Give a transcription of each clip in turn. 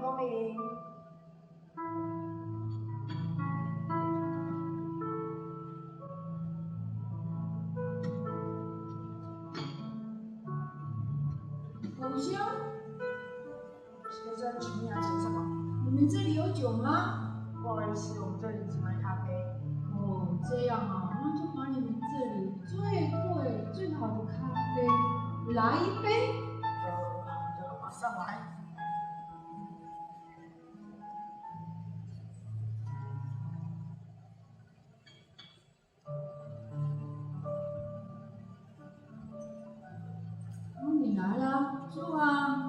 光临。侯兄，先生，请问要请什么？你们这里有酒吗？不好意思，我们这里只卖咖啡。哦，这样啊，那就把你们这里最贵、最好的咖啡来一杯。好的，马上来。哦，你来了，坐啊。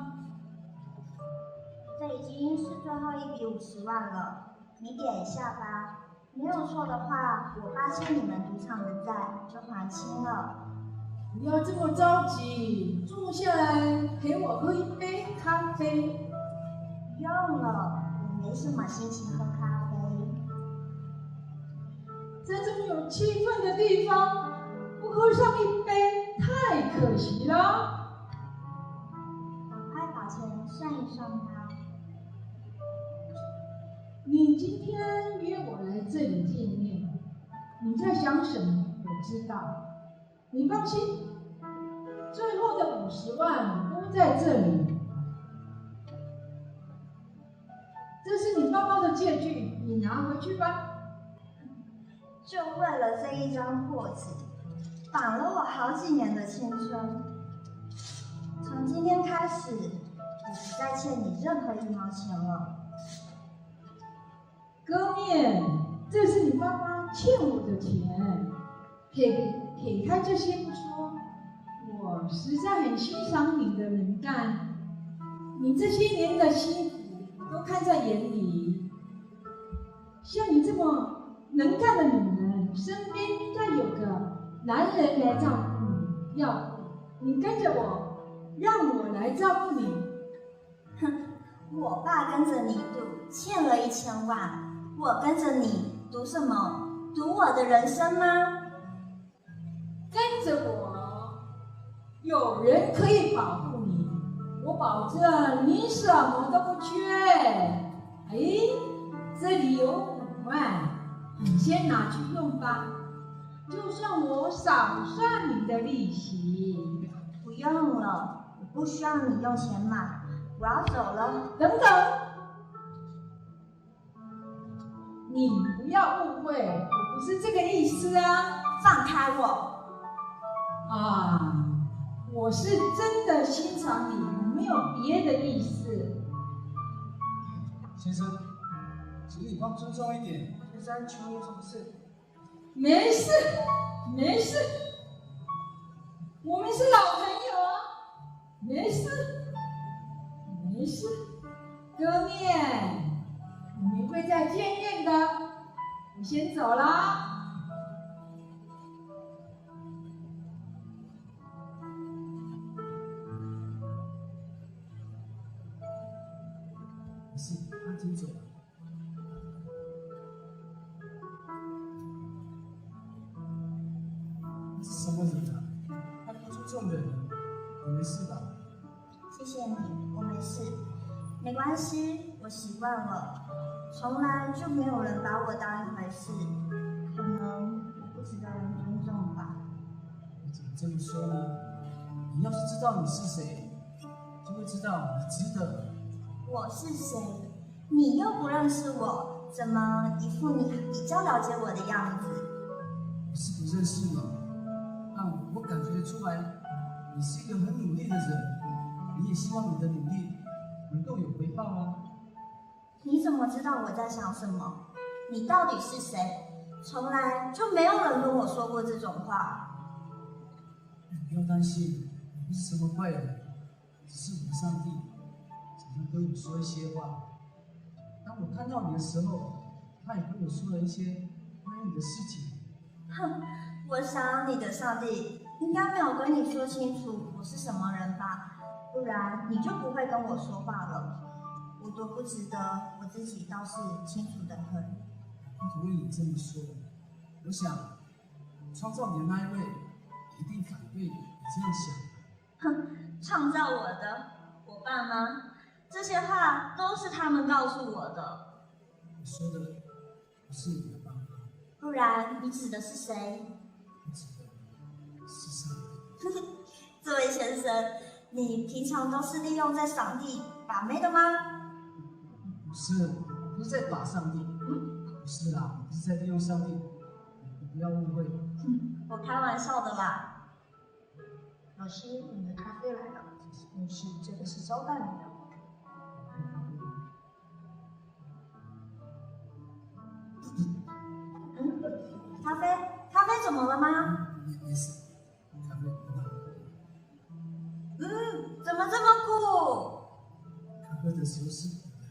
这已经是最后一笔50万了，你点一下吧。没有错的话，我爸欠你们赌场的债就还清了。不要这么着急，坐下来陪我喝一杯咖啡。不用了，我没什么心情喝咖啡。在这么有气氛的地方，不喝上一杯太可惜了。赶快把钱算一算吧。你今天约我来这里见面，你在想什么？我知道。你放心，最后的50万都在这里。这是你爸爸的借据，你拿回去吧。就为了这一张破纸，绑了我好几年的青春。从今天开始，我不再欠你任何1毛钱了。哥面，这是你爸爸欠我的钱，撇开这些不说，我实在很欣赏你的能干，你这些年的辛苦我都看在眼里。像你这么能干的女人，身边应该有个男人来照顾你，要你跟着我，让我来照顾你。哼，我爸跟着你赌，欠了1000万。我跟着你赌什么？赌我的人生吗？跟着我，有人可以保护你，我保证你什么都不缺。哎，这里有5万，你先拿去用吧，就算我少算你的利息。不用了，我不需要你用钱买，我要走了。等等。你不要误会，我不是这个意思啊！放开我！啊，我是真的欣赏你，我没有别的意思。先生，请你帮尊重一点。先生，请问有什么事？没事，没事，我们是老朋友啊，没事，没事，哥面。我们会再见面的，我先走啦。没事，他已经走了。这是什么人啊？他不尊重人，你没事吧？谢谢你，我没事，没关系，我习惯了。从来就没有人把我当一回事，可能我不值得人尊重吧。你怎么这么说呢？你要是知道你是谁，就会知道你值得。我是谁？你又不认识我，怎么一副你比较了解我的样子？我是不认识你，但我感觉得出来，你是一个很努力的人，你也希望你的努力能够有回报啊。你怎么知道我在想什么？你到底是谁？从来就没有人跟我说过这种话。不要担心，我不是什么坏人，只是我的上帝常常跟我说一些话。当我看到你的时候，他也跟我说了一些关于你的事情。哼，我想你的上帝应该没有跟你说清楚我是什么人吧，不然你就不会跟我说话了。我多不值得，我自己倒是清楚的很。不可为你这么说，我想创造你的那一位一定反对你这样想。哼，创造我的，我爸妈，这些话都是他们告诉我的。我说的不是你的爸爸，不然你指的是谁？我指的是上帝。这位先生，你平常都是利用在扫地把妹的吗？不是在打上帝，不是啦，我不是在利用上帝，你不要误会。我开玩笑的啦。老师，你的咖啡来了，没事，这个是招待你的。咖啡怎么了吗？没事，咖啡不好。怎么这么苦？他喝的时候是苦的，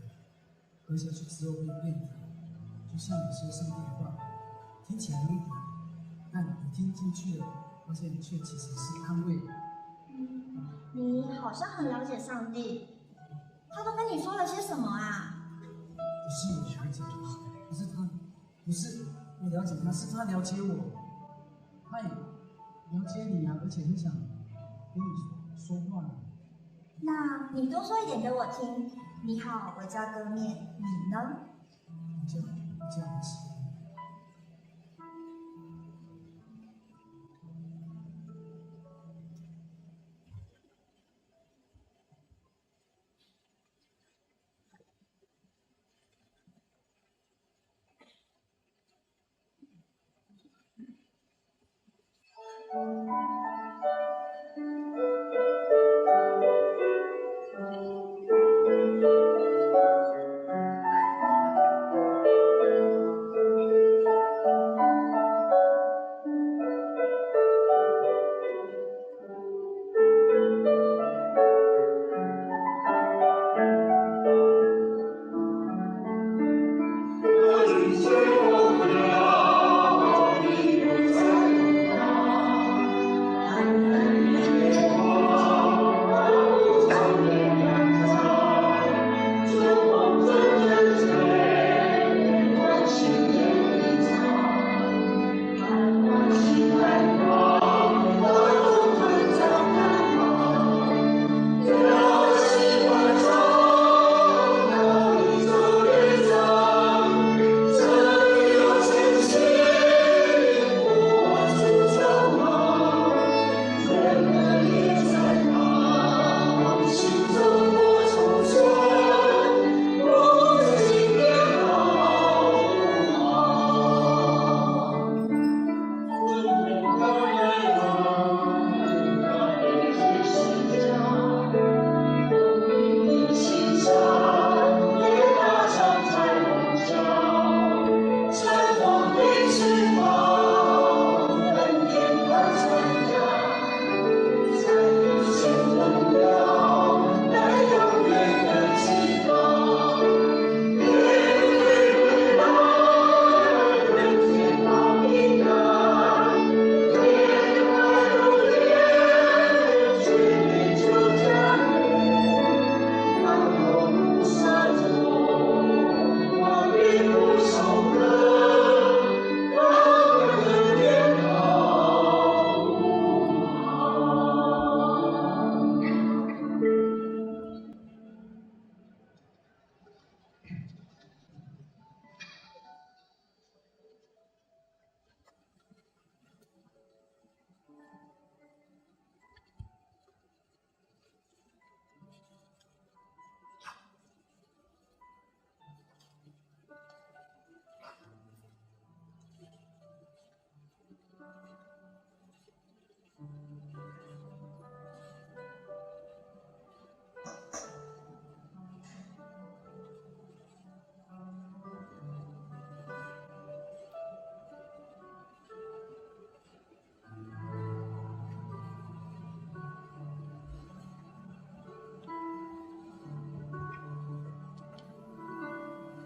喝下去之后会变甜，就像你说上帝的话，听起来很苦，但你听进去了，发现却其实是安慰。你好像很了解上帝，他都跟你说了些什么啊？不是我了解他，不是我了解他，是他了解我，他也了解你啊，而且很想跟你说话。那你多说一点给我听。你好，我叫歌面，你呢？我叫何喜。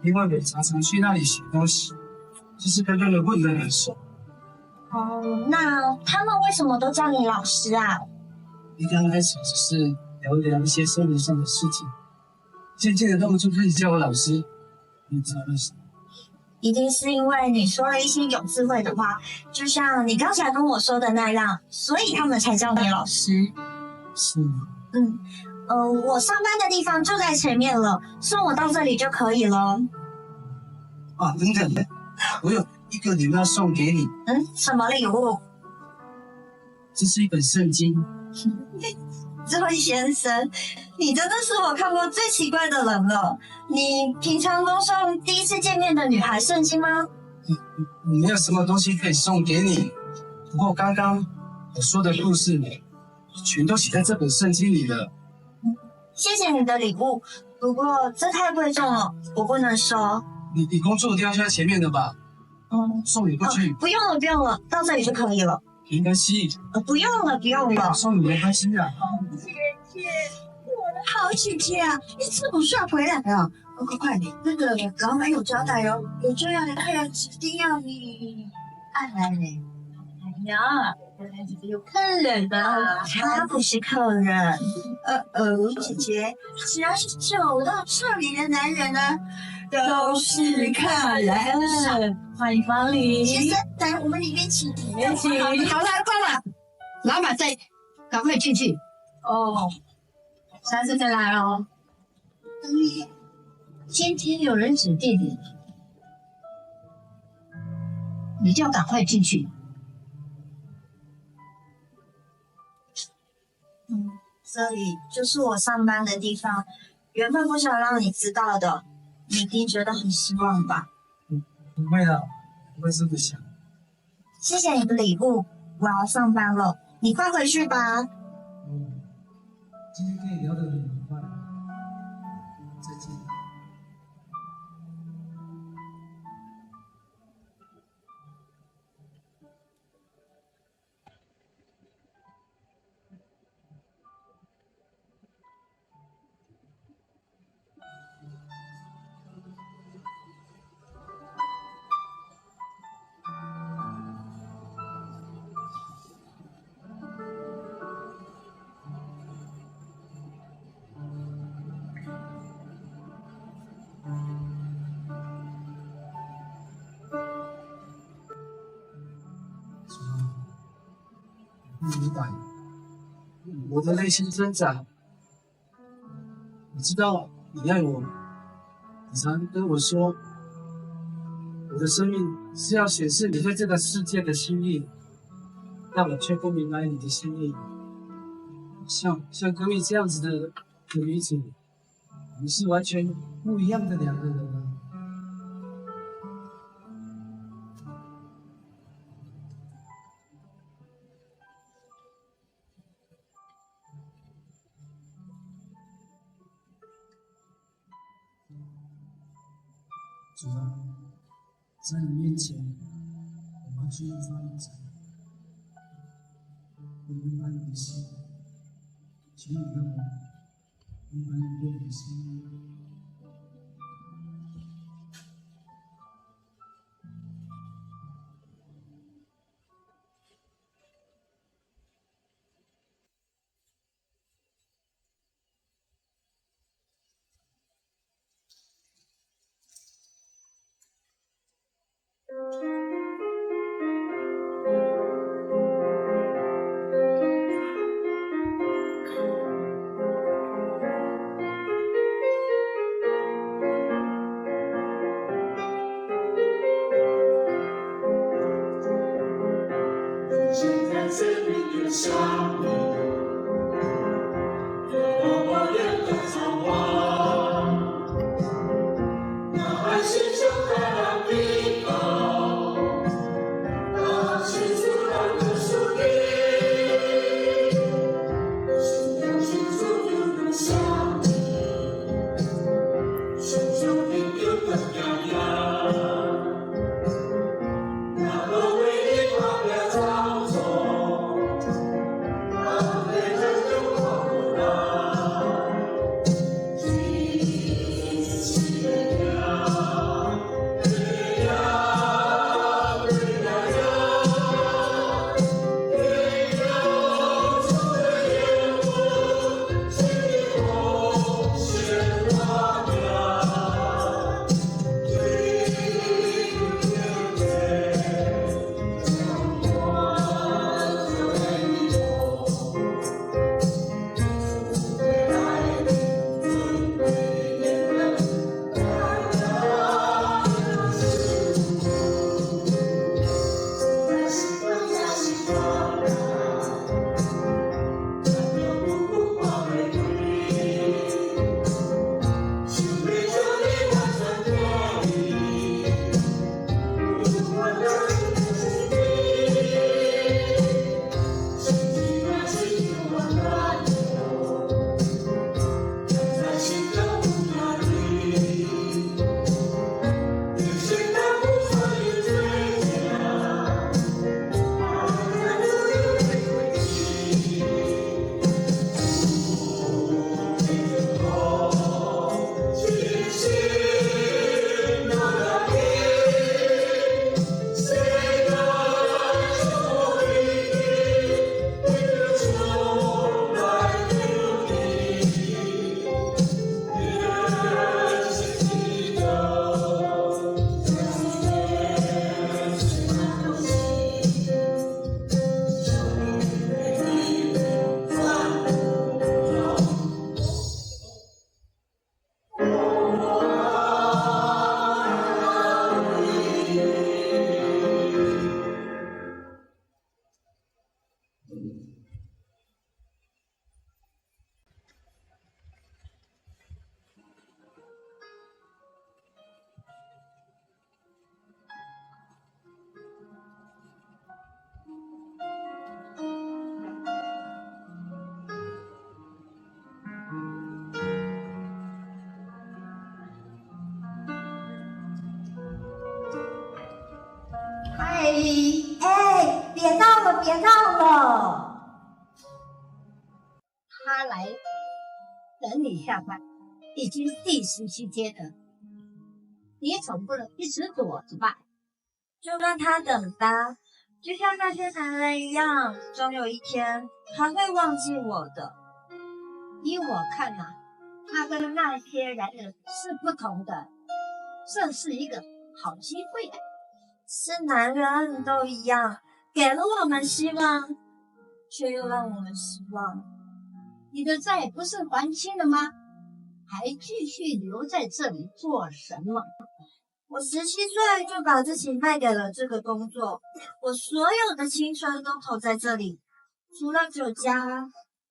因为我常常去那里写东西，就是跟他们混得很熟。哦，那他们为什么都叫你老师啊？一刚开始只是聊一聊一些生活上的事情，渐渐的他们就开始叫我老师。你知道为什么？一定是因为你说了一些有智慧的话，就像你刚才跟我说的那样，所以他们才叫你老师。是吗？我上班的地方就在前面了，送我到这里就可以了。啊，等等，我有一个礼物要送给你，什么礼物？这是一本圣经。这位先生，你真的是我看过最奇怪的人了。你平常都送第一次见面的女孩圣经吗？没有什么东西可以送给你，不过刚刚我说的故事全都写在这本圣经里了。谢谢你的礼物，不过这太贵重了，我不能收。你工作的地方就在前面的吧？送你过去。不用了，不用了，到这里就可以了。没关系。不用了，不用了。送你没关系的。姐姐，我的好姐姐啊，你怎么算回来了？快点，那个老板有交代哦，有重要的客人指定要你按来呢。哎呀，原来姐姐有客人的，他不是客人。姐姐，只要是走到这里的男人呢，都是客人。欢迎光临。先生，来，我们里面请。里面请。好了，关了，老板在，赶快进去。哦，下次再来哦。今天有人指定你，你就要赶快进去。这里就是我上班的地方，原本不想让你知道的，你一定觉得很失望吧？不会的，不会这么想。谢谢你的礼物，我要上班了，你快回去吧。今天跟你聊得很愉快，再见。明白，我的内心挣扎。你知道你爱我，你常跟我说，我的生命是要显示你对这个世界的心意，但我却不明白你的心意。像歌蜜这样子的女子，我们是完全不一样的两个人啊。主啊，在你面前，我完全无法隐藏。我明白你的心，请你让我明白你对我的心意。哎，别闹了，别闹了！他来等你下班，已经第17天了，你总不能一直躲着吧？就让他等吧，就像那些男人一样，总有一天他会忘记我的。依我看啊，他跟那些男人是不同的，这是一个好机会啊！是男人都一样，给了我们希望，却又让我们失望。你的债不是还清了吗？还继续留在这里做什么？我17岁就把自己卖给了这个工作，我所有的青春都投在这里，除了酒家，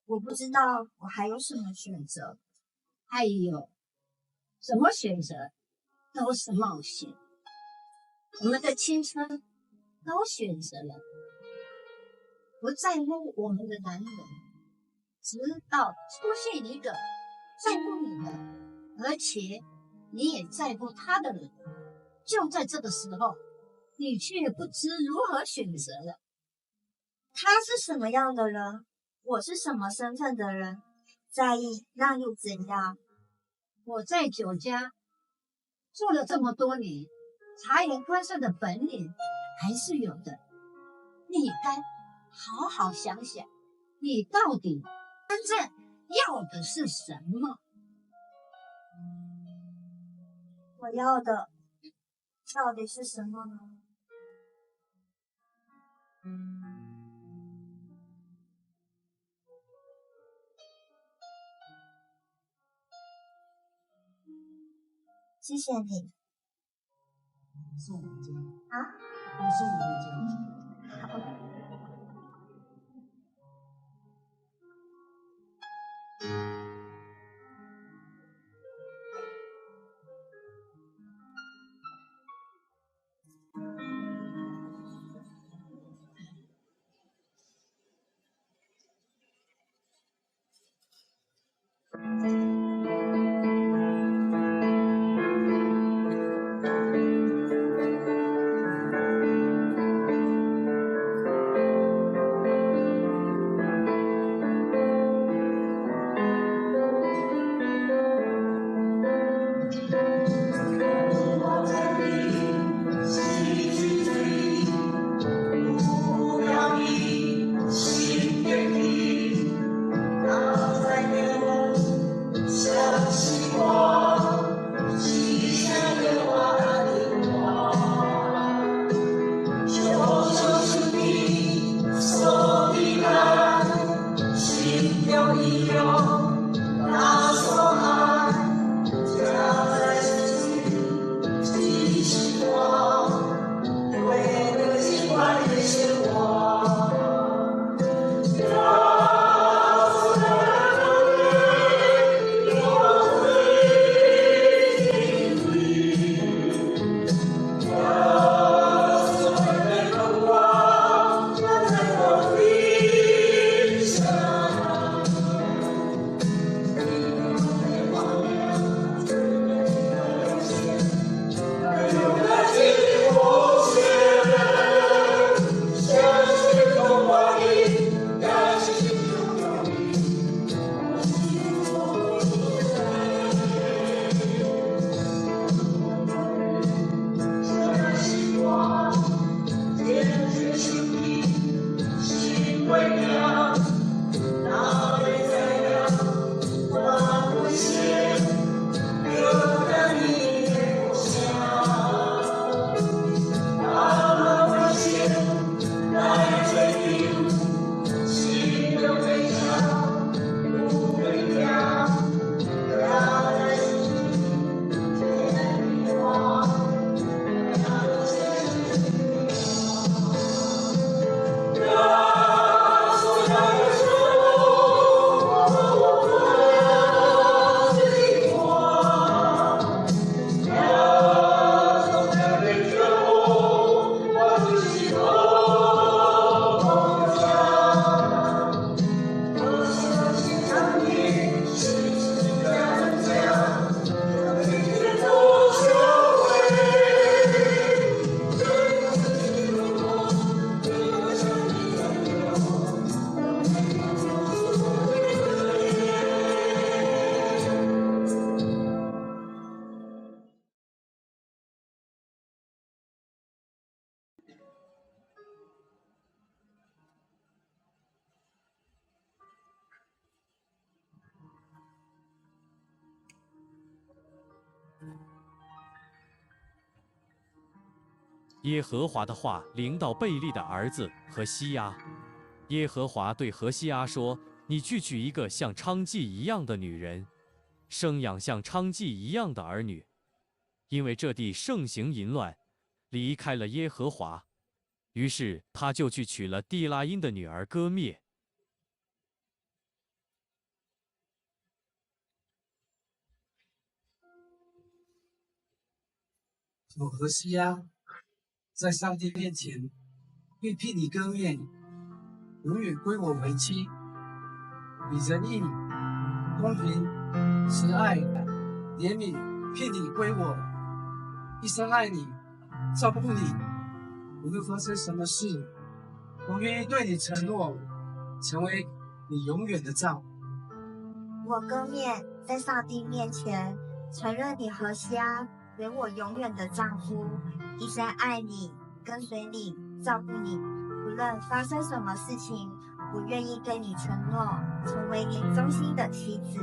我不知道我还有什么选择。还有什么选择都是冒险。我们的青春都选择了，不在乎我们的男人，直到出现一个在乎你的，而且你也在乎他的人，就在这个时候，你却不知如何选择了。他是什么样的人，我是什么身份的人，在意那又怎样？我在酒家做了这么多年，察言观色的本领还是有的。你该好好想想，你到底真正要的是什么？我要的到底是什么呢？谢谢你送我回家，啊！我送你回家。耶和华的话临到贝利的儿子何西阿。耶和华对何西阿说：“你去娶一个像娼妓一样的女人，生养像娼妓一样的儿女，因为这地盛行淫乱，离开了耶和华。”于是他就去娶了蒂拉因的女儿歌灭。我何西阿在上帝面前愿聘你歌灭，永远归我为妻，以仁义、公平、慈爱、怜悯聘你归我，一生爱你，照顾你，无论发生什么事，我愿意对你承诺，成为你永远的照。我歌灭在上帝面前承认你何西阿为我永远的丈夫，一生爱你，跟随你，照顾你，无论发生什么事情，我愿意对你承诺，成为你忠心的妻子。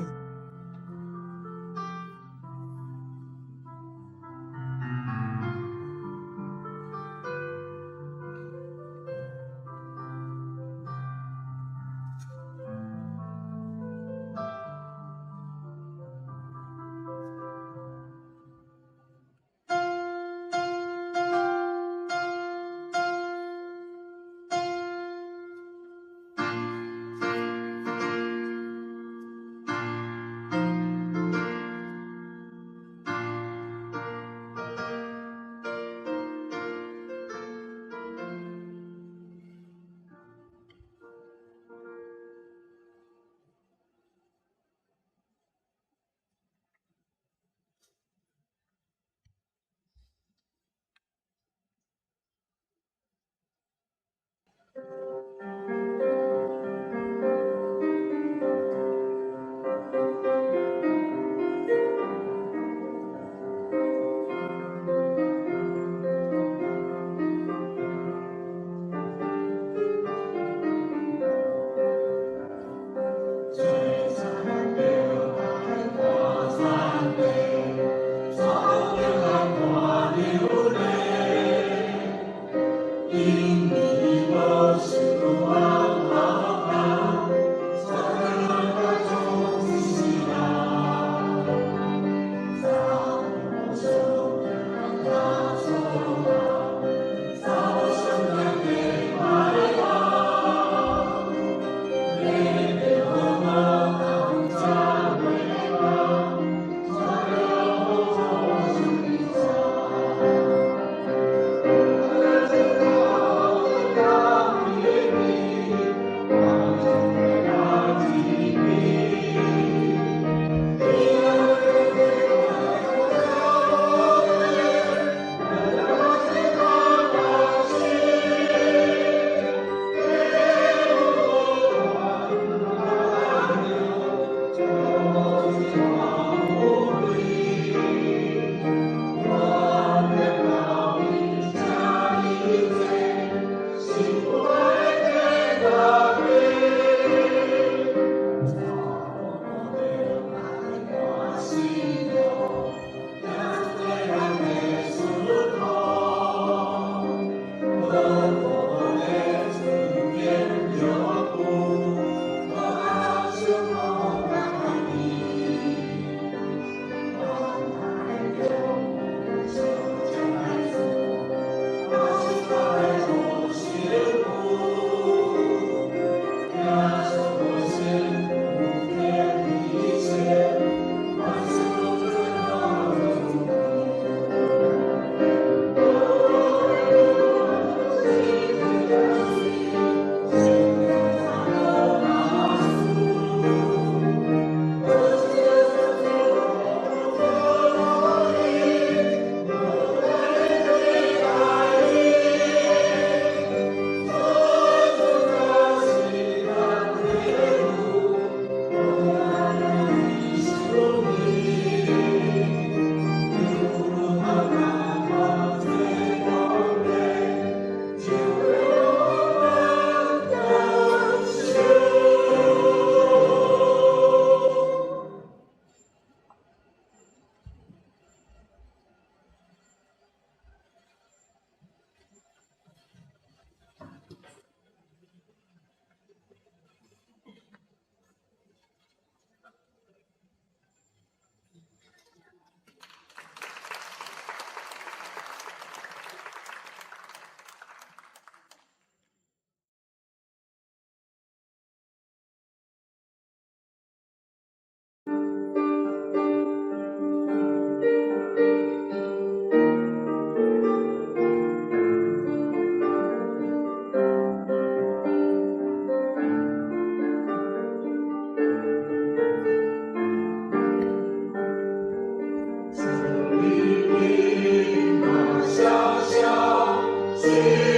Thank you.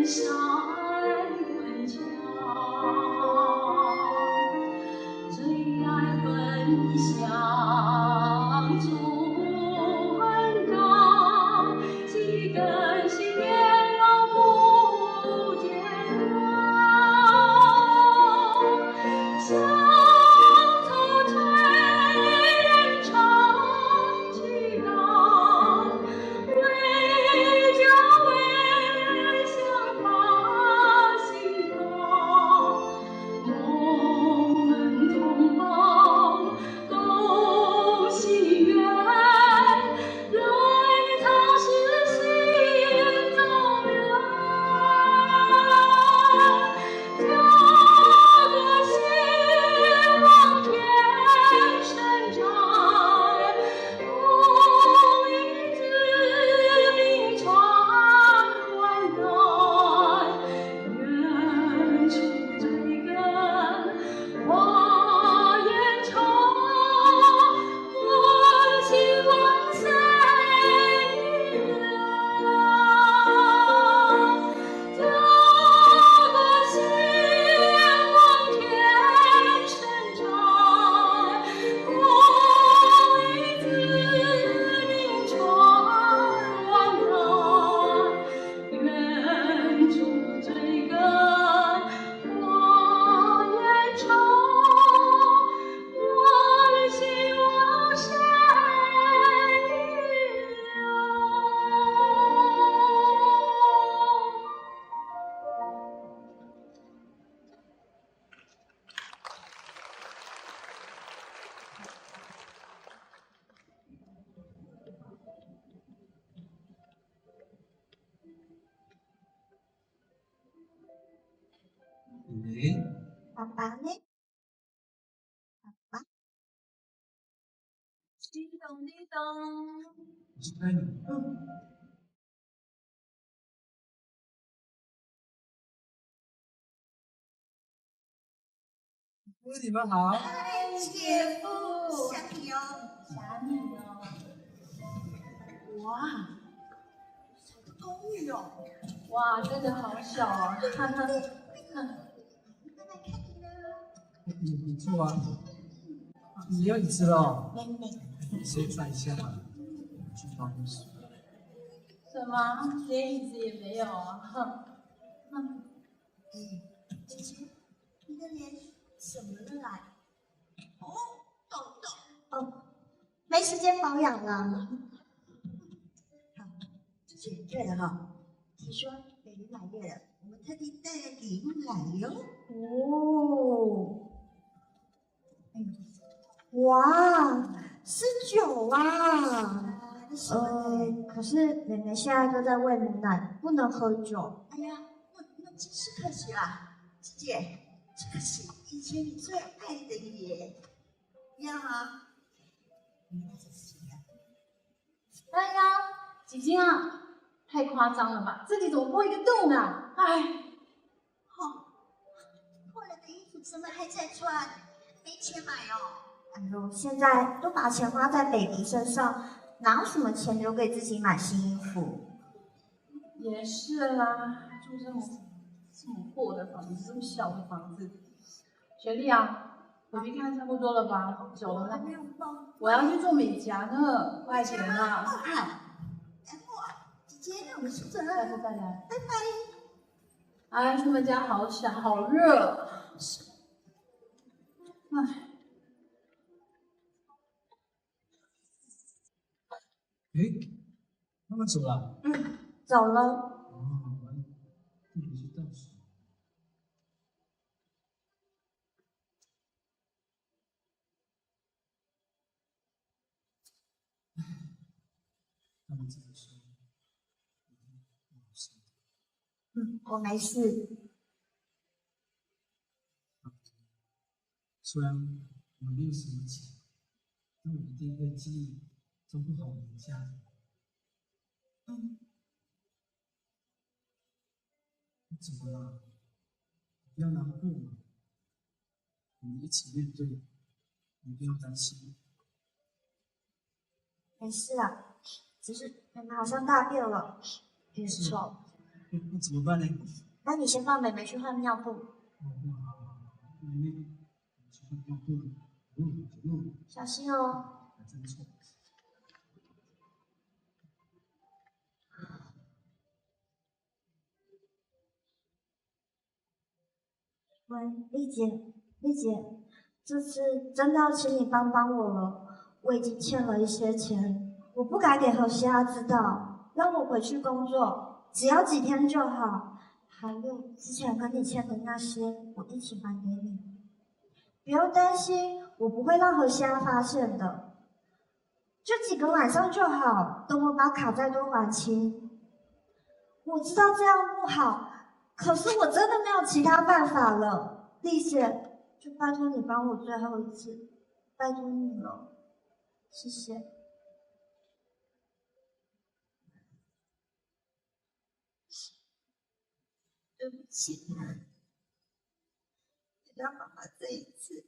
山关桥，最爱分享春高，几根新年老不见老。乡愁催人长去高，为家为乡把心掏。我们同胞共心愿，来草实心造人。家国兴旺天山寨，公益子民传万代。远处追根花烟长，我希望谁人？家国兴旺天山寨，公益子民传万代。远处追根花烟长，我希望谁诶，爸爸呢？爸爸，滴咚滴咚。我是爱你。你们好。哎，姐夫，想你哦。想你哦。哇公寓哦，哇，真的好小啊！哈哈。你坐啊。你有椅子了哦。妹妹，先转一下嘛。去办公室。什么？连椅子也没有啊！哼。姐姐，你的脸怎么了啦？哦，痘痘。哦，没时间保养了。好，姐姐，对了哈，听说北京满月了，我们特地带了礼物来哟。哦，哇，是酒啊！那什么呢？可是妹妹现在都在喂母奶，不能喝酒。哎呀，那真是可惜啦，姐姐，这个是以前你最爱的耶，一样吗？哎呀，姐姐啊，太夸张了吧？这里怎么破一个洞啊？哎，破了的衣服怎么还在穿？没钱买哦。哎呦，现在都把钱花在 baby 身上，哪有什么钱留给自己买新衣服？也是啦，住这么破的房子，这么小的房子。雪莉啊，我去看差不多了吧？走了呢。我要去做美甲呢，快点啊！姐姐，那我们是怎下次再来。拜拜。哎，他们家好小，好热。哎，诶，他们走了。走了。哦，我还特别去倒数。他们怎么说？我没事。虽然我没有什么钱，但我一定会记忆照顾好我们家人。你怎么了？不要难过嘛，我们一起面对，你不要担心。没事啊，只是妹妹好像大便了，有点臭。那怎么办呢？那你先帮妹妹去换尿布。妹妹，去换尿布，小心哦。真错。喂，丽姐，丽姐，这次真的要请你帮帮我了，我已经欠了一些钱，我不该给何西阿知道，让我回去工作，只要几天就好。还有之前跟你签的那些，我一起还给你。不用担心，我不会让何西阿发现的，就几个晚上就好，等我把卡债都还清。我知道这样不好。可是我真的没有其他办法了，丽姐，就拜托你帮我最后一次，拜托你了，谢谢。对不起，让妈妈这一次，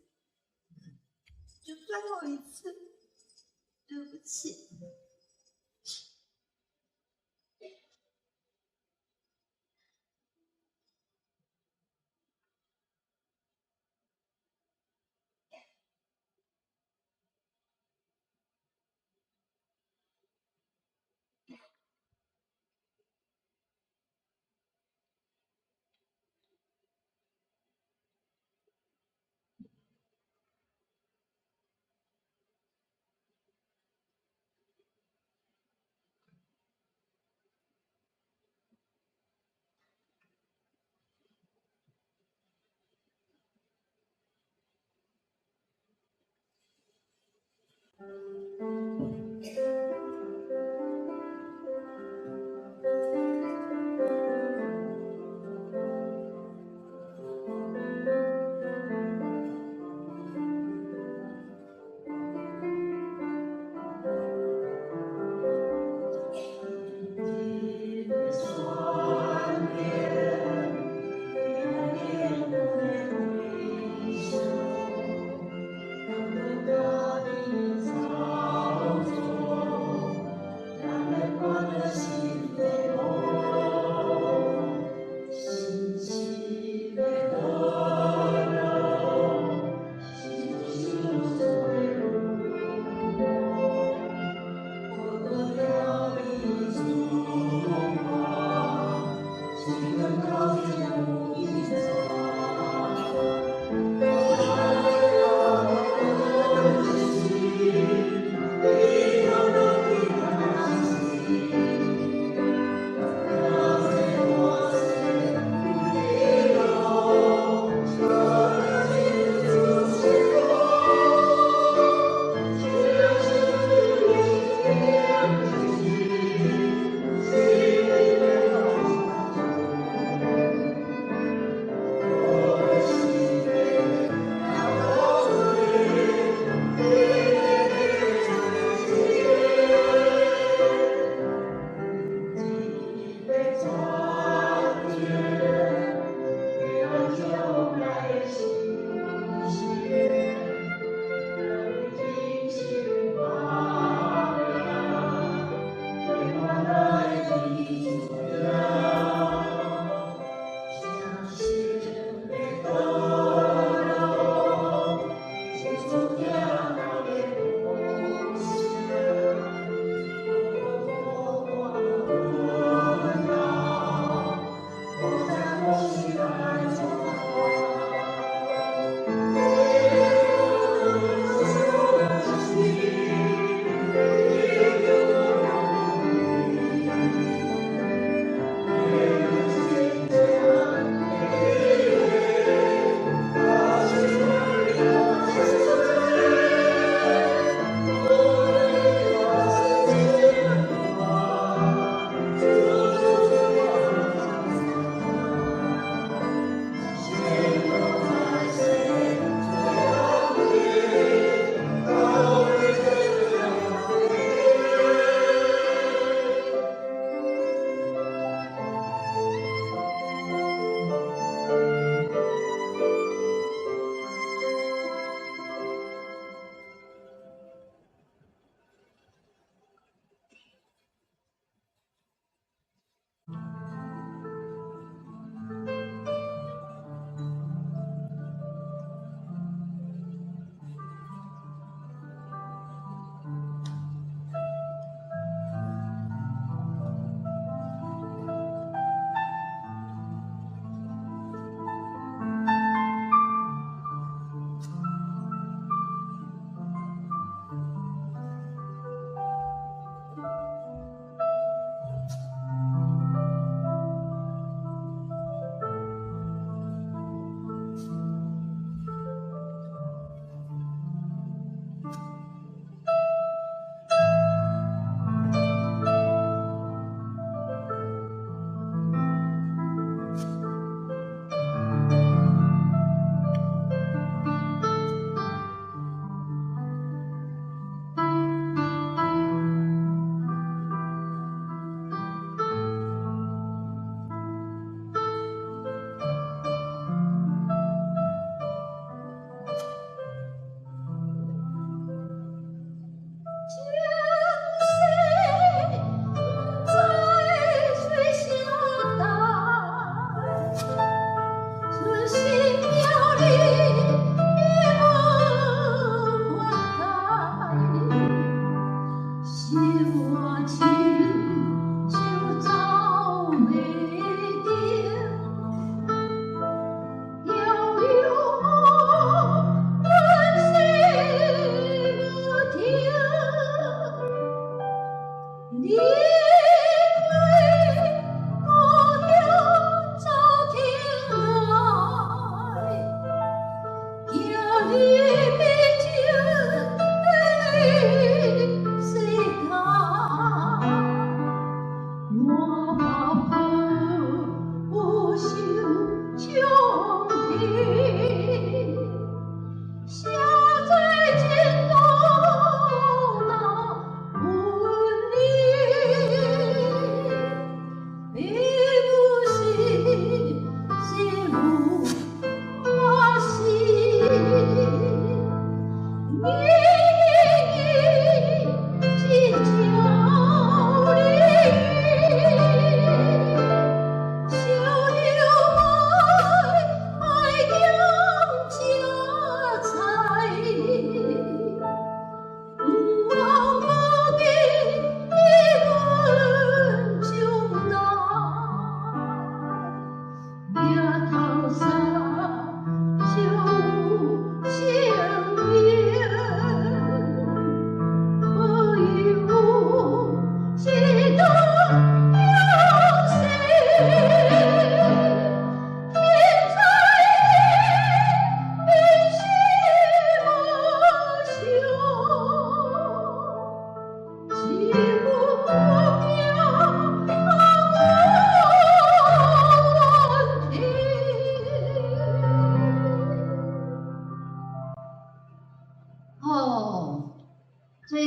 就最后一次，对不起。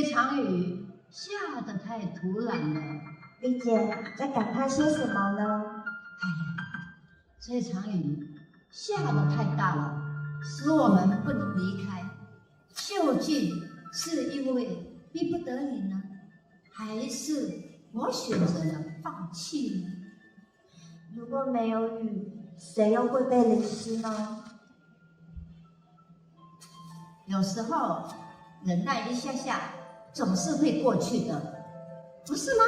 这场雨下得太突然了。丽姐在感叹些什么呢？哎呀，这场雨下得太大了，使我们不能离开。究竟是因为逼不得已呢，还是我选择了放弃呢？如果没有雨，谁又会被淋湿呢？有时候忍耐一下下，总是会过去的，不是吗？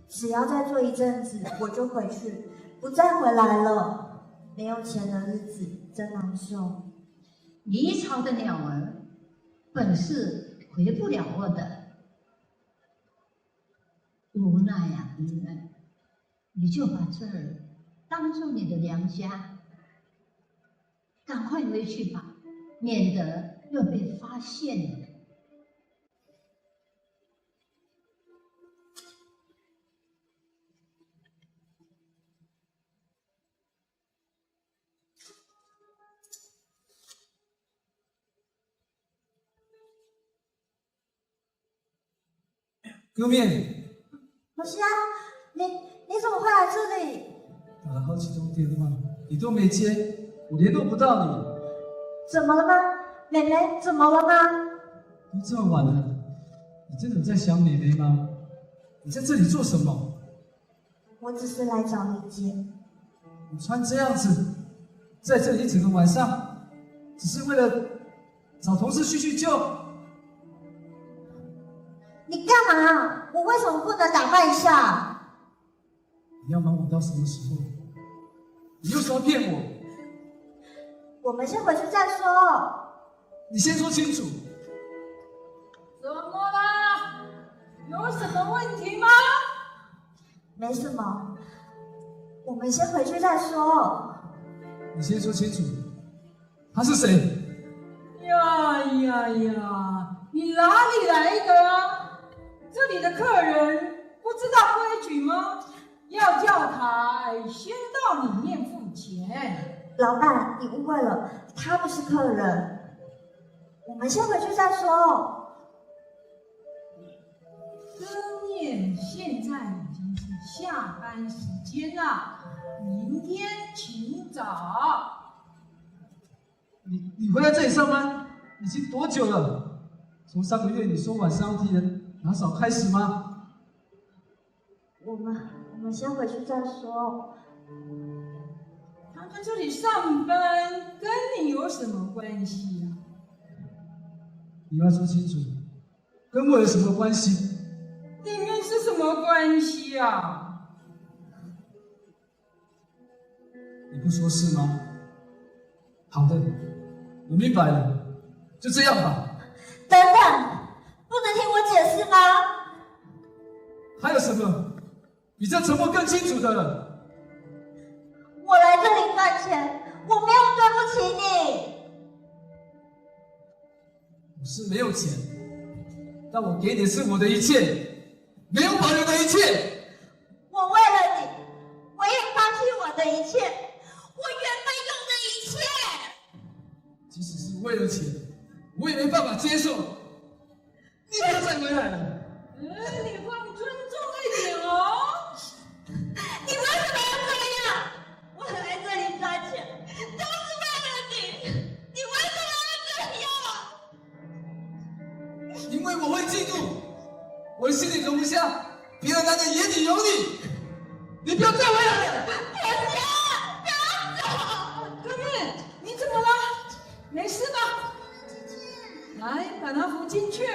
只要再做一阵子，我就回去，不再回来了。没有钱的日子真难受。离巢的鸟儿本是回不了窝的，无奈呀、无奈，你就把这儿当做你的娘家，赶快回去吧，免得又被发现了。哥面，老师啊，你怎么会来这里？打了好几通电话，你都没接，我联络不到你。怎么了吗？妹妹，怎么了吗？都这么晚了，你真的有在想美眉吗？你在这里做什么？我只是来找丽姐。你穿这样子，在这里一整个晚上，只是为了找同事叙叙旧？你干嘛？我为什么不能打扮一下？你要瞒我到什么时候？你为什么要骗我？我们先回去再说。你先说清楚。怎么啦？有什么问题吗？没什么，我们先回去再说。你先说清楚，他是谁？呀呀呀！你哪里来的啊？这里的客人不知道规矩吗？要叫他先到里面付钱。老板，你误会了，他不是客人。我们先回去再说。哥面，现在已经是下班时间了，明天请早。你回来这里上班已经多久了？从上个月你说晚上替人打扫开始吗？我们先回去再说。他在这里上班，跟你有什么关系啊？你要说清楚，跟我有什么关系？里面是什么关系啊？你不说是吗？好的，我明白了，就这样吧。等等，不能听我解释吗？还有什么比这沉默更清楚的了？我来这里赚钱，我没有对不起你。我是没有钱，但我给你的是我的一切，没有保留的一切。我为了你，我也放弃我的一切，我原本有的一切。即使是为了钱，我也没办法接受。你不要再回来了。你放尊重一点哦。你为什么要这样？我来这里赚钱，都是为了你，你为什么要这样？因为我会嫉妒，我的心里容不下别的男人眼里有你。你不要再回来了。哥面，你怎么了？没事吧？来，把他扶进去。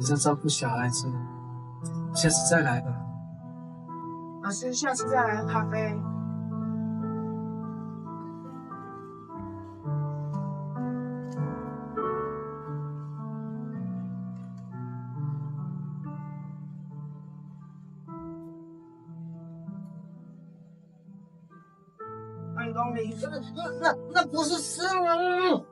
你在照顾小孩子，下次再来吧。老师，下次再来喝咖啡。2公里，那不是死亡。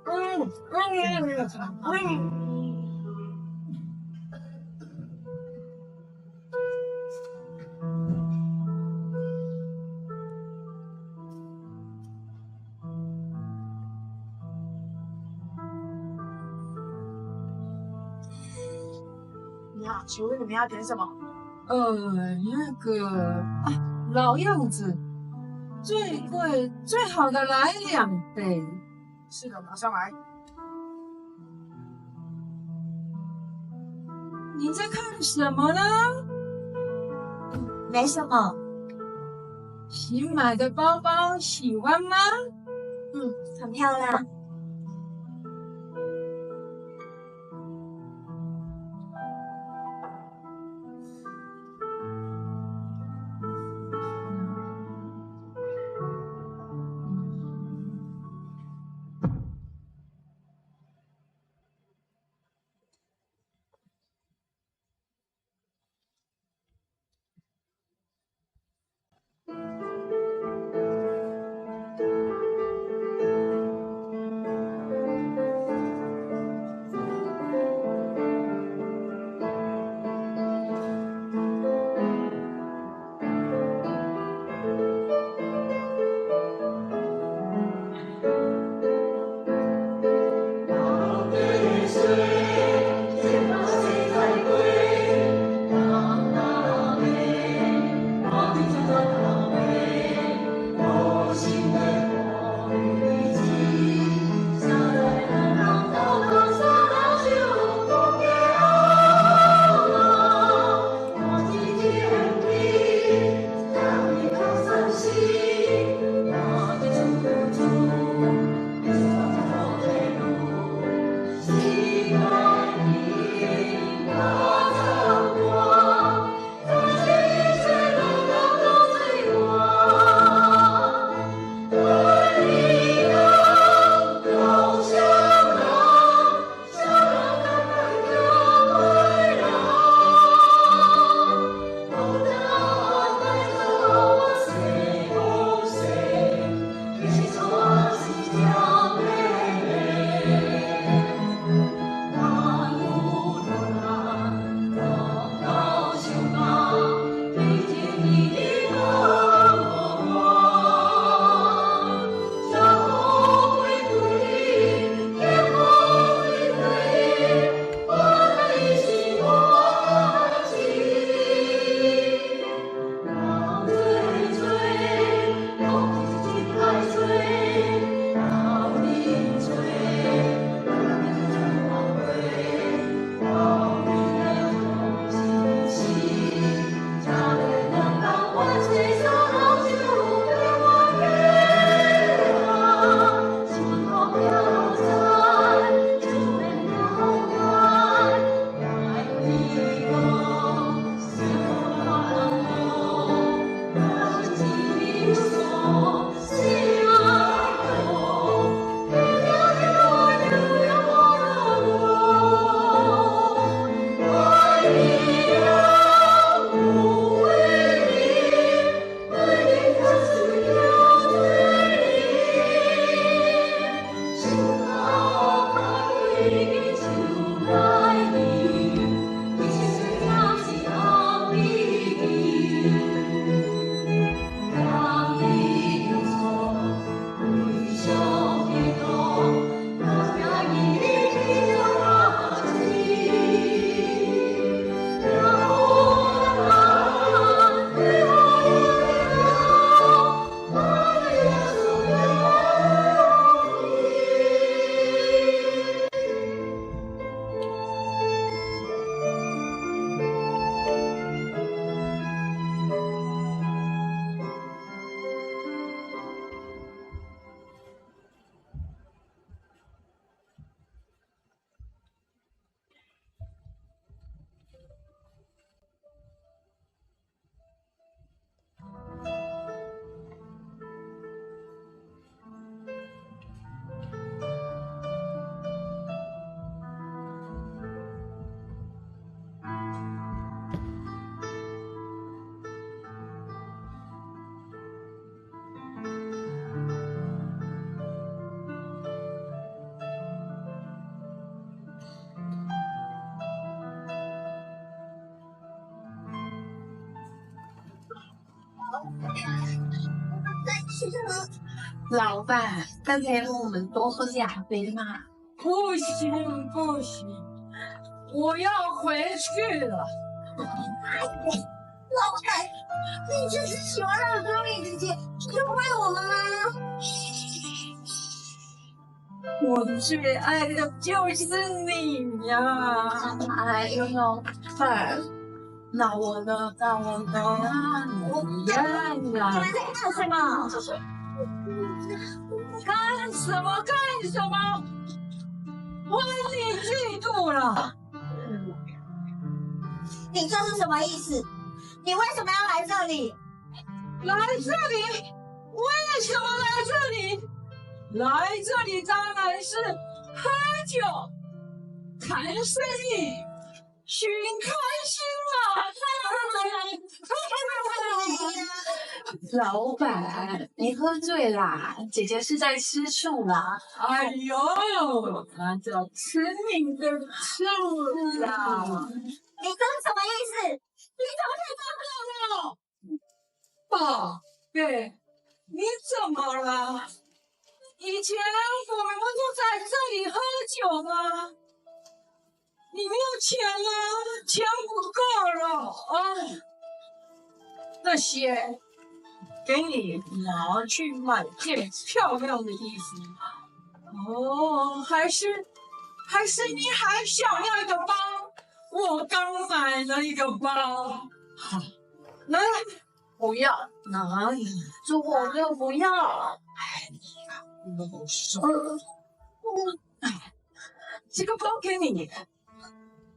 你好，请问你们要点什么？老样子，最贵最好的来2杯。是的，马上来。你在看什么呢？没什么，新买的包包喜欢吗？很漂亮。Yeah. 。老板，再陪我们多喝2杯嘛。不行不行，我要回去了。老板，你就是喜欢让歌蜜姐姐就为我们吗？我最爱的就是你呀！哎呦，老板，那我呢？怎样呀？你们在干什么？干什么干什么？我你嫉妒了。你这是什么意思？你为什么要来这里？来这里？为什么来这里？来这里当然是喝酒、谈生意、寻开心了。老板，你喝醉啦！姐姐是在吃醋啦。哎呦，那叫吃你的醋啦！你这是什么意思？你怎么可以这样对我？宝贝，你怎么了？以前我们不就在这里喝酒吗？你没有钱了，钱不够了啊！那些给你拿去买件漂亮的衣服。哦，还是你还想要一个包？我刚买了一个包。好，来，不要，哪里？说我就不要。没收。这个包给你，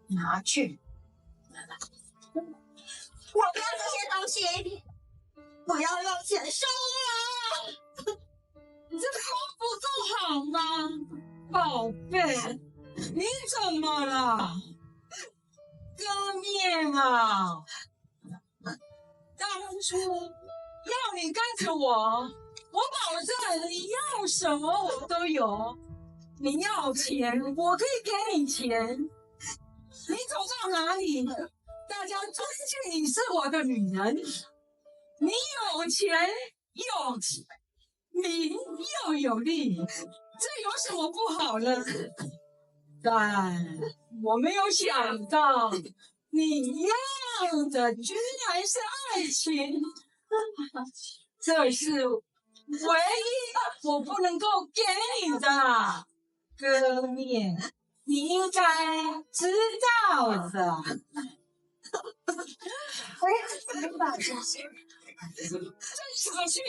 拿去。我不要这些东西，我要用钱收啊！你这包不够好吗，宝贝？你怎么了？哥面啊！当初要你跟着我，我保证你要什么我都有。你要钱，我可以给你钱。你走到哪里，大家尊敬你是我的女人。你有钱，名又有利，这有什么不好呢？但我没有想到，你要的居然是爱情，这是唯一我不能够给你的。哥面，你应该知道的。没把这些。真小气！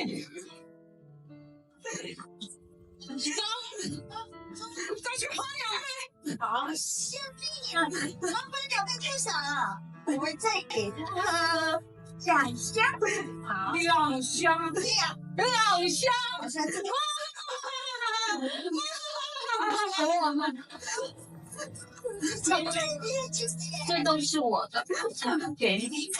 再去喝2杯。好，先闭啊！老板2杯太少了，我再给他2箱。好2箱，2箱。我下次。这都是我的，给你。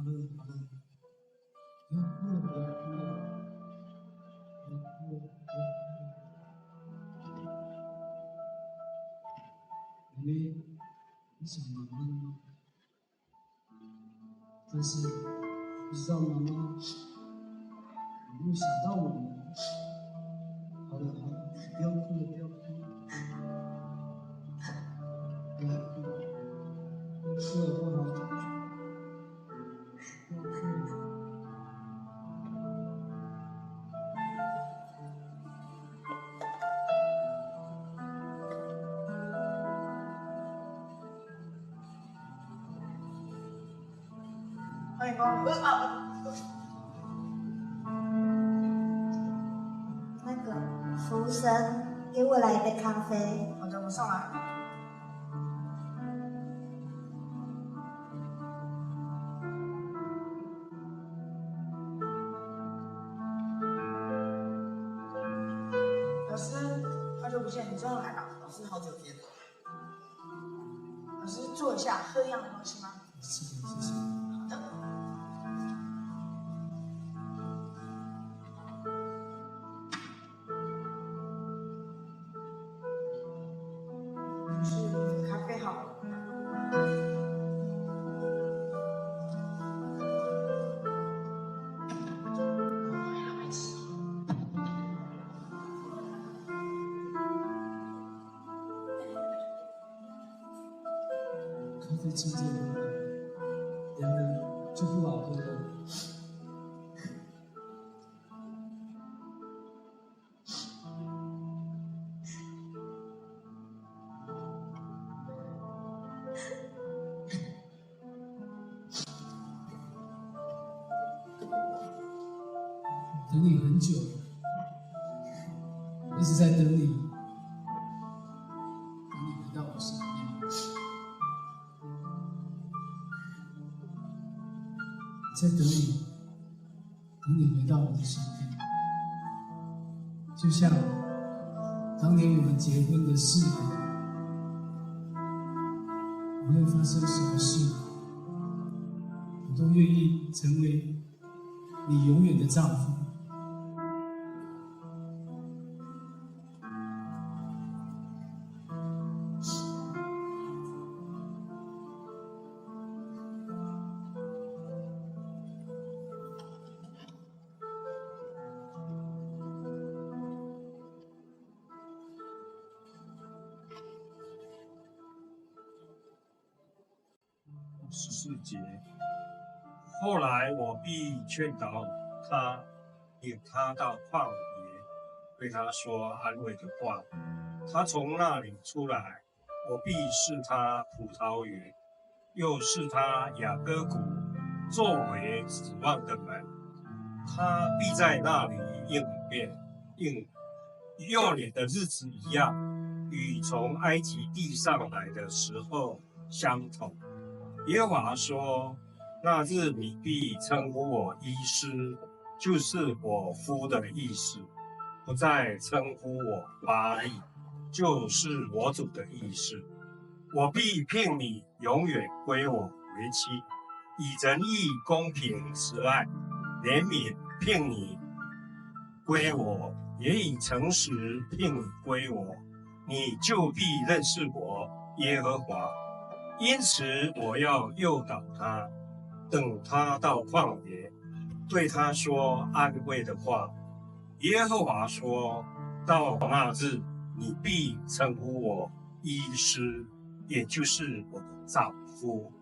好了好了，不要哭了不要哭了，不要哭了不要哭了。妹妹，你想妈妈了吗？但是不知道妈妈有没有想到我们？好了好了，不要哭了不要哭了，不要哭了，哭了不好，不要哭了。欢迎光临。那个服务生，给我来一杯咖啡。好的，我上来。老师，好久不见，你终于来了。老师好久见了。老师，坐一下，喝一样的东西吗？是的，谢谢。好的。是咖啡好了。咖啡清真的，凉了就不好喝了。等你很久了，我一直在等你，等你回到我身边。在等你，等你回到我的身边，就像当年我们结婚的誓言，无论发生什么事，我都愿意成为你永远的丈夫。14节。后来我必劝导他，领他到旷野，对他说安慰的话。他从那里出来，我必是他葡萄园，又是他雅各谷作为指望的门。他必在那里应幼年的日子一样，与从埃及地上来的时候相同。耶和华说：那日你必称呼我医师，就是我夫的意思；不再称呼我巴力，就是我主的意思。我必聘你永远归我为妻，以仁义、公平、慈爱、怜悯聘你归我，也以诚实聘你归我，你就必认识我耶和华。因此我要诱导他，等他到旷野，对他说安慰的话。耶和华说：到那日，你必称呼我医师，也就是我的丈夫。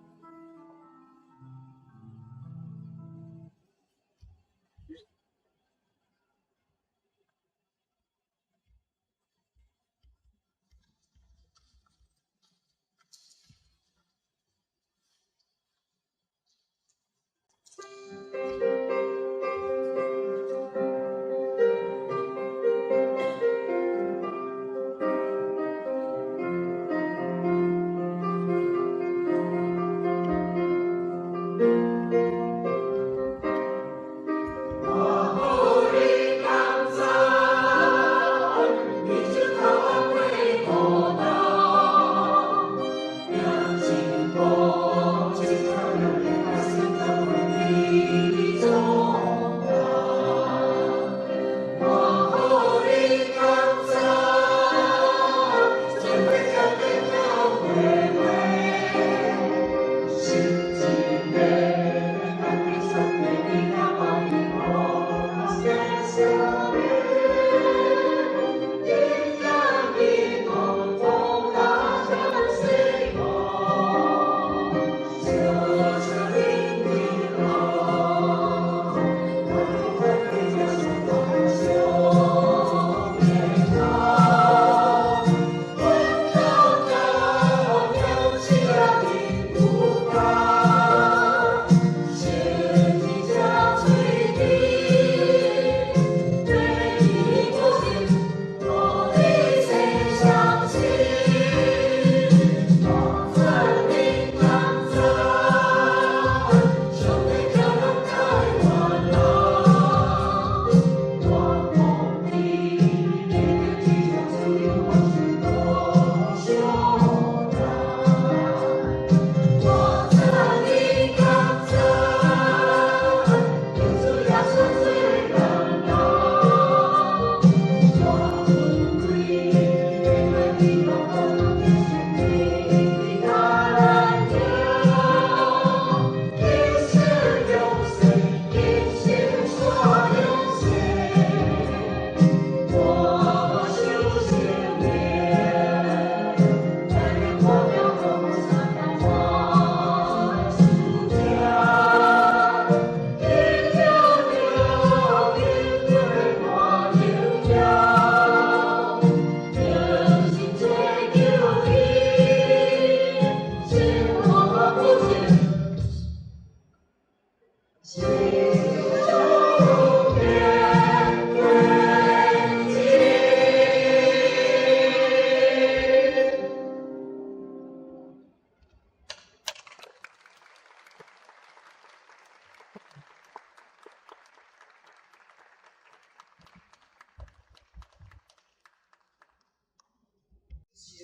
既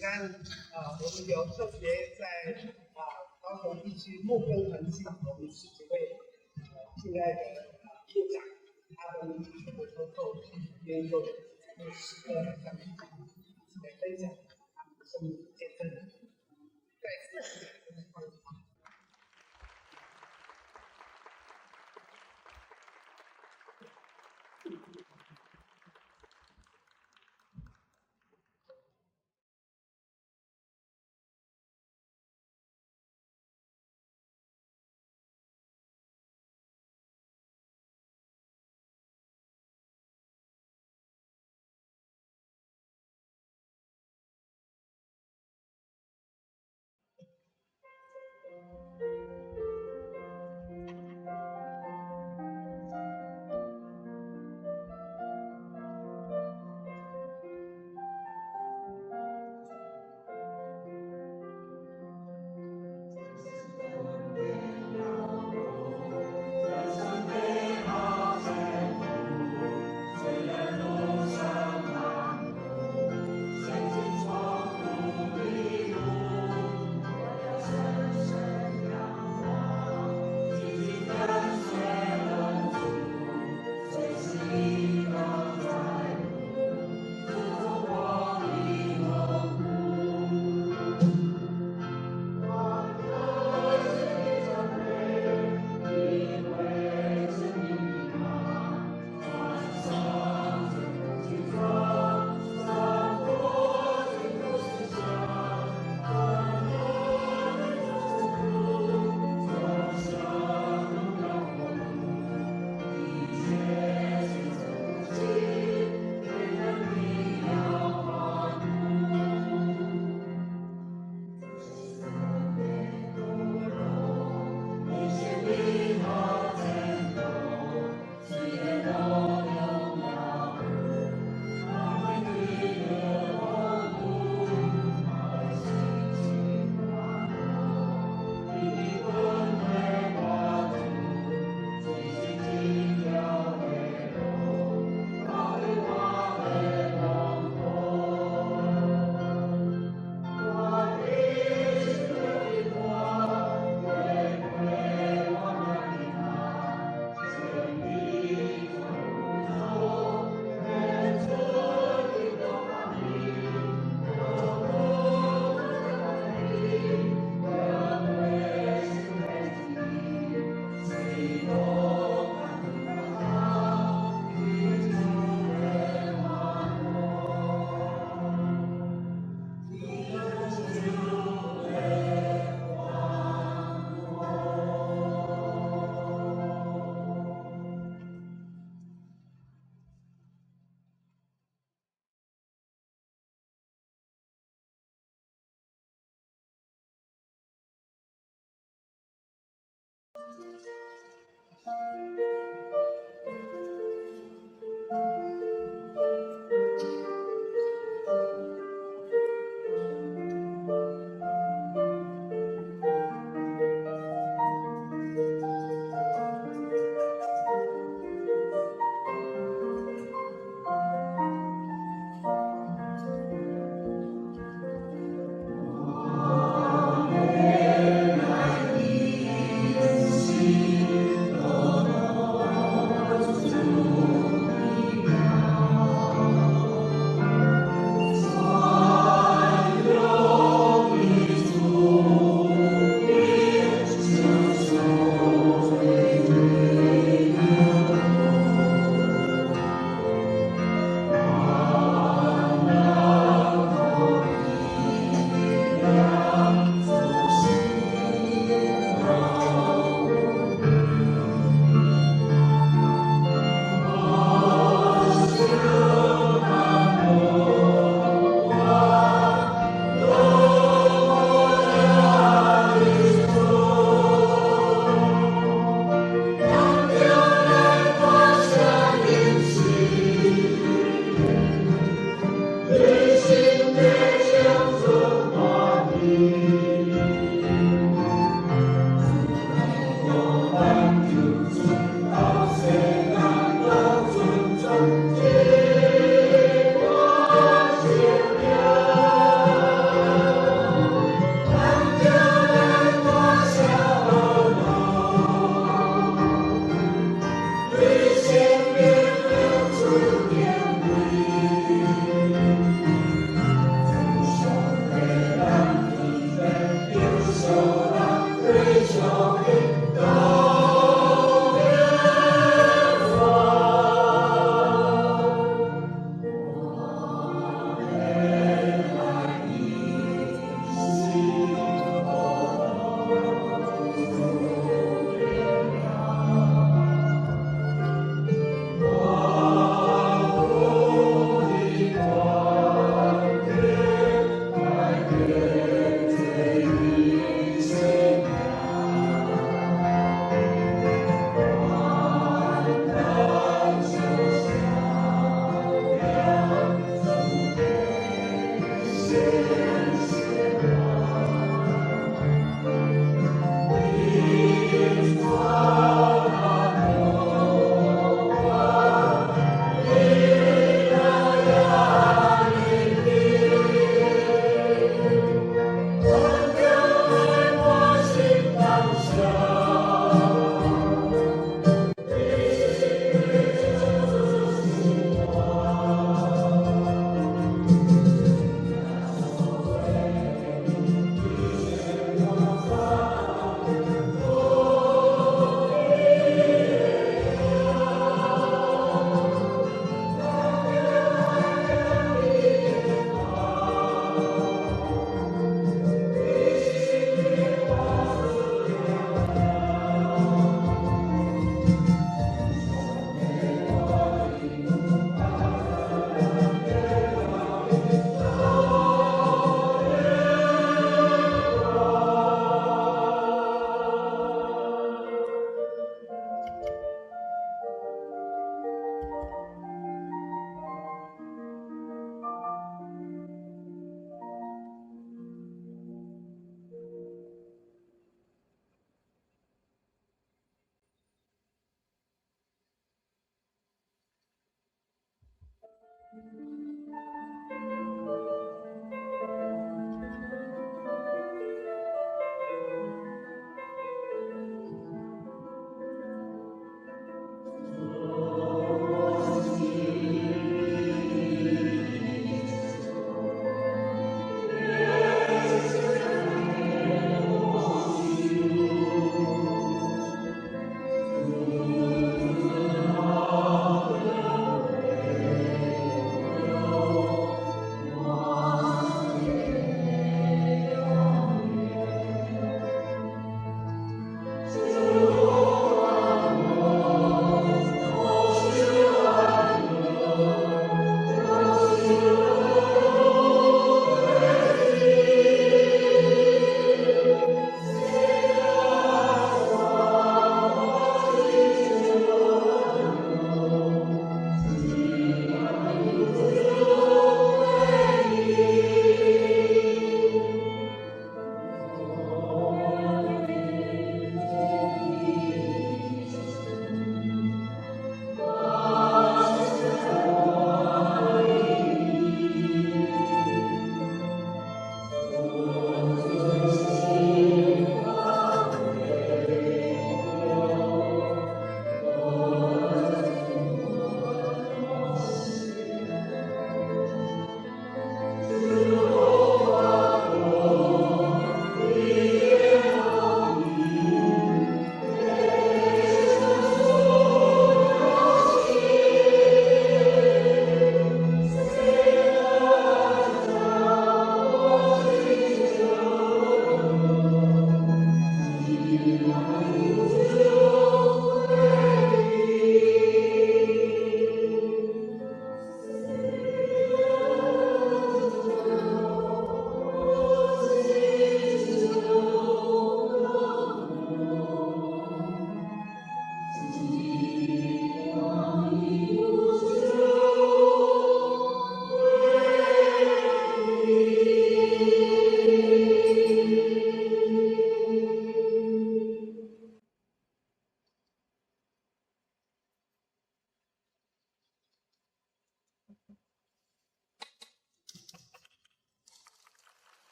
然我们有特别在高雄地区木工环境，我们是几位敬爱的部长，他们我都够愿意用诗歌向大家分享他们的生命见证，在自然的方法。